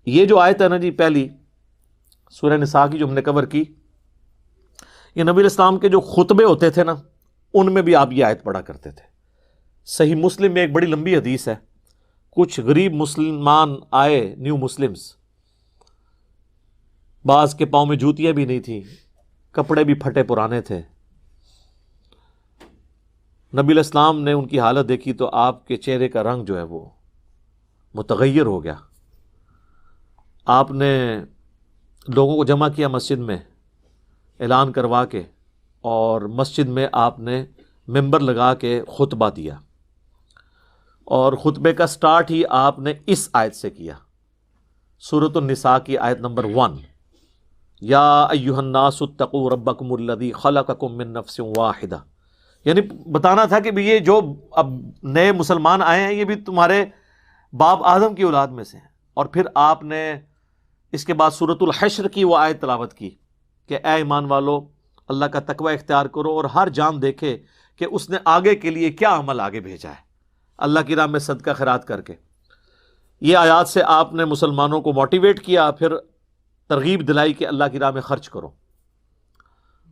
یہ جو آیت ہے نا جی پہلی سورہ نساء کی جو ہم نے کور کی، یہ نبی علیہ السلام کے جو خطبے ہوتے تھے نا ان میں بھی آپ یہ آیت پڑھا کرتے تھے۔ صحیح مسلم میں ایک بڑی لمبی حدیث ہے، کچھ غریب مسلمان آئے، نیو مسلمز، بعض کے پاؤں میں جوتیاں بھی نہیں تھیں، کپڑے بھی پھٹے پرانے تھے۔ نبی علیہ السلام نے ان کی حالت دیکھی تو آپ کے چہرے کا رنگ جو ہے وہ متغیر ہو گیا۔ آپ نے لوگوں کو جمع کیا مسجد میں، اعلان کروا کے، اور مسجد میں آپ نے ممبر لگا کے خطبہ دیا، اور خطبے کا سٹارٹ ہی آپ نے اس آیت سے کیا، سورۃ النساء کی آیت نمبر 1، یا ایھا الناس اتقوا ربکم الذی خلقکم من نفس واحدہ، یعنی بتانا تھا کہ یہ جو اب نئے مسلمان آئے ہیں یہ بھی تمہارے باپ آدم کی اولاد میں سے ہیں۔ اور پھر آپ نے اس کے بعد سورۃ الحشر کی وہ آیت تلاوت کی کہ اے ایمان والو اللہ کا تقوی اختیار کرو اور ہر جان دیکھے کہ اس نے آگے کے لیے کیا عمل آگے بھیجا ہے، اللہ کی راہ میں صدقہ خیرات کر کے۔ یہ آیات سے آپ نے مسلمانوں کو موٹیویٹ کیا، پھر ترغیب دلائی کہ اللہ کی راہ میں خرچ کرو۔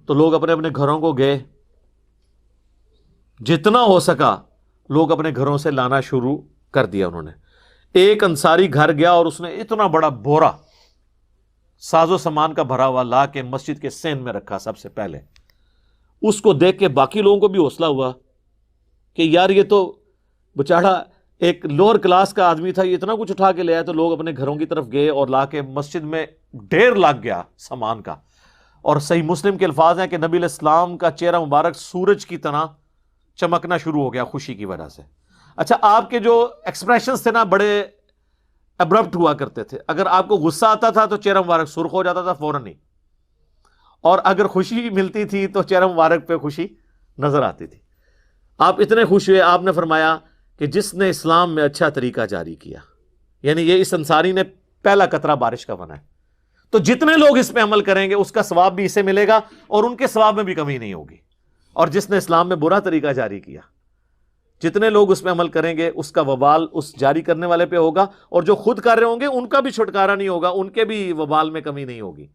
تو لوگ اپنے اپنے گھروں کو گئے، جتنا ہو سکا لوگ اپنے گھروں سے لانا شروع کر دیا انہوں نے۔ ایک انصاری گھر گیا اور اس نے اتنا بڑا بورا ساز و سامان کا بھرا ہوا لا کے مسجد کے سین میں رکھا سب سے پہلے۔ اس کو دیکھ کے باقی لوگوں کو بھی حوصلہ ہوا کہ یار یہ تو بچاڑا ایک لوور کلاس کا آدمی تھا، یہ اتنا کچھ اٹھا کے لے آیا۔ تو لوگ اپنے گھروں کی طرف گئے اور لا کے مسجد میں ڈھیر لگ گیا سامان کا۔ اور صحیح مسلم کے الفاظ ہیں کہ نبی علیہ السلام کا چہرہ مبارک سورج کی طرح چمکنا شروع ہو گیا خوشی کی وجہ سے۔ اچھا، آپ کے جو ایکسپریشنز تھے نا بڑے ابرپٹ ہوا کرتے تھے، اگر آپ کو غصہ آتا تھا تو چہرہ مبارک سرخ ہو جاتا تھا فوراً ہی، اور اگر خوشی ملتی تھی تو چہرہ مبارک پہ خوشی نظر آتی تھی۔ آپ اتنے خوش ہوئے، آپ نے فرمایا کہ جس نے اسلام میں اچھا طریقہ جاری کیا، یعنی یہ اس انصاری نے پہلا قطرہ بارش کا بنا ہے، تو جتنے لوگ اس پہ عمل کریں گے اس کا ثواب بھی اسے ملے گا اور ان کے ثواب میں بھی کمی نہیں ہوگی۔ اور جس نے اسلام میں برا طریقہ جاری کیا، جتنے لوگ اس پہ عمل کریں گے اس کا وبال اس جاری کرنے والے پہ ہوگا، اور جو خود کر رہے ہوں گے ان کا بھی چھٹکارا نہیں ہوگا، ان کے بھی وبال میں کمی نہیں ہوگی۔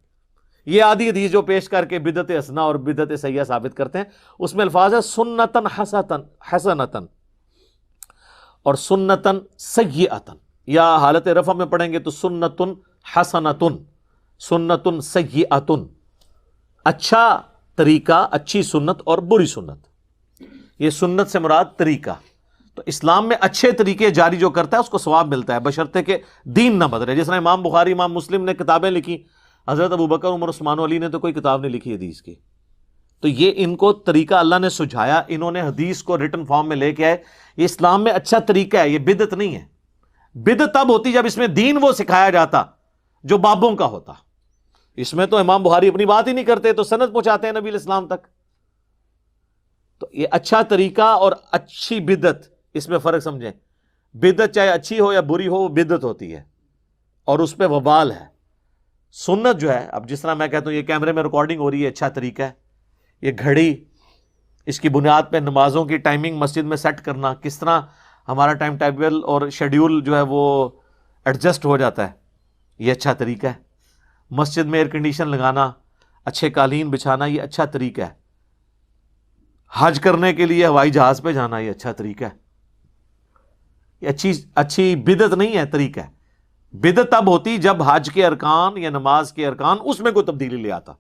یہ آدھی حدیث جو پیش کر کے بدعت حسنہ اور بدعت سیئہ ثابت کرتے ہیں، اس میں الفاظ ہے سنتن حسنتن اور سنتن سیئتن، یا حالت رفع میں پڑھیں گے تو سنتن حسنتن، سنتن سیئتن، اچھا طریقہ، اچھی سنت اور بری سنت۔ یہ سنت سے مراد طریقہ، تو اسلام میں اچھے طریقے جاری جو کرتا ہے اس کو ثواب ملتا ہے، بشرطے کہ دین نہ بدلے۔ جس طرح امام بخاری، امام مسلم نے کتابیں لکھی، حضرت ابوبکر، عمر، عثمان و علی نے تو کوئی کتاب نہیں لکھی حدیث کی۔ تو یہ ان کو طریقہ اللہ نے سجھایا، انہوں نے حدیث کو ریٹن فارم میں لے کے آئے۔ یہ اسلام میں اچھا طریقہ ہے، یہ بدعت نہیں ہے۔ بدعت تب ہوتی جب اس میں دین وہ سکھایا جاتا جو بابوں کا ہوتا۔ اس میں تو امام بخاری اپنی بات ہی نہیں کرتے، تو سند پہنچاتے ہیں نبی علیہ السلام تک۔ تو یہ اچھا طریقہ اور اچھی بدعت، اس میں فرق سمجھیں۔ بدعت چاہے اچھی ہو یا بری ہو وہ بدعت ہوتی ہے اور اس پہ وبال ہے۔ سنت جو ہے، اب جس طرح میں کہتا ہوں یہ کیمرے میں ریکارڈنگ ہو رہی ہے، اچھا طریقہ ہے۔ یہ گھڑی، اس کی بنیاد پہ نمازوں کی ٹائمنگ مسجد میں سیٹ کرنا، کس طرح ہمارا ٹائم ٹیبل اور شیڈیول جو ہے وہ ایڈجسٹ ہو جاتا ہے، یہ اچھا طریقہ ہے۔ مسجد میں ایئر کنڈیشن لگانا، اچھے قالین بچھانا، یہ اچھا طریقہ ہے۔ حج کرنے کے لیے ہوائی جہاز پہ جانا، یہ اچھا طریقہ ہے۔ یہ اچھی بدعت نہیں ہے، طریقہ ہے۔ بدعت تب ہوتی جب حج کے ارکان یا نماز کے ارکان اس میں کوئی تبدیلی لے آتا۔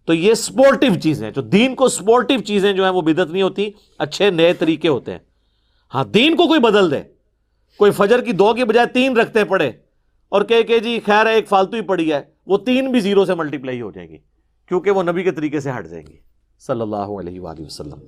تو یہ سپورٹیو چیزیں، جو دین کو سپورٹیو چیزیں جو ہیں وہ بدعت نہیں ہوتی، اچھے نئے طریقے ہوتے ہیں۔ ہاں، دین کو کوئی بدل دے، کوئی فجر کی 2 کی بجائے 3 رکھتے پڑے اور کہ جی خیر ہے ایک فالتو ہی پڑی ہے، وہ 3 بھی 0 سے ملٹیپلائی ہو جائیں گی، کیونکہ وہ نبی کے طریقے سے ہٹ جائیں گی صلی اللہ علیہ وآلہ وسلم۔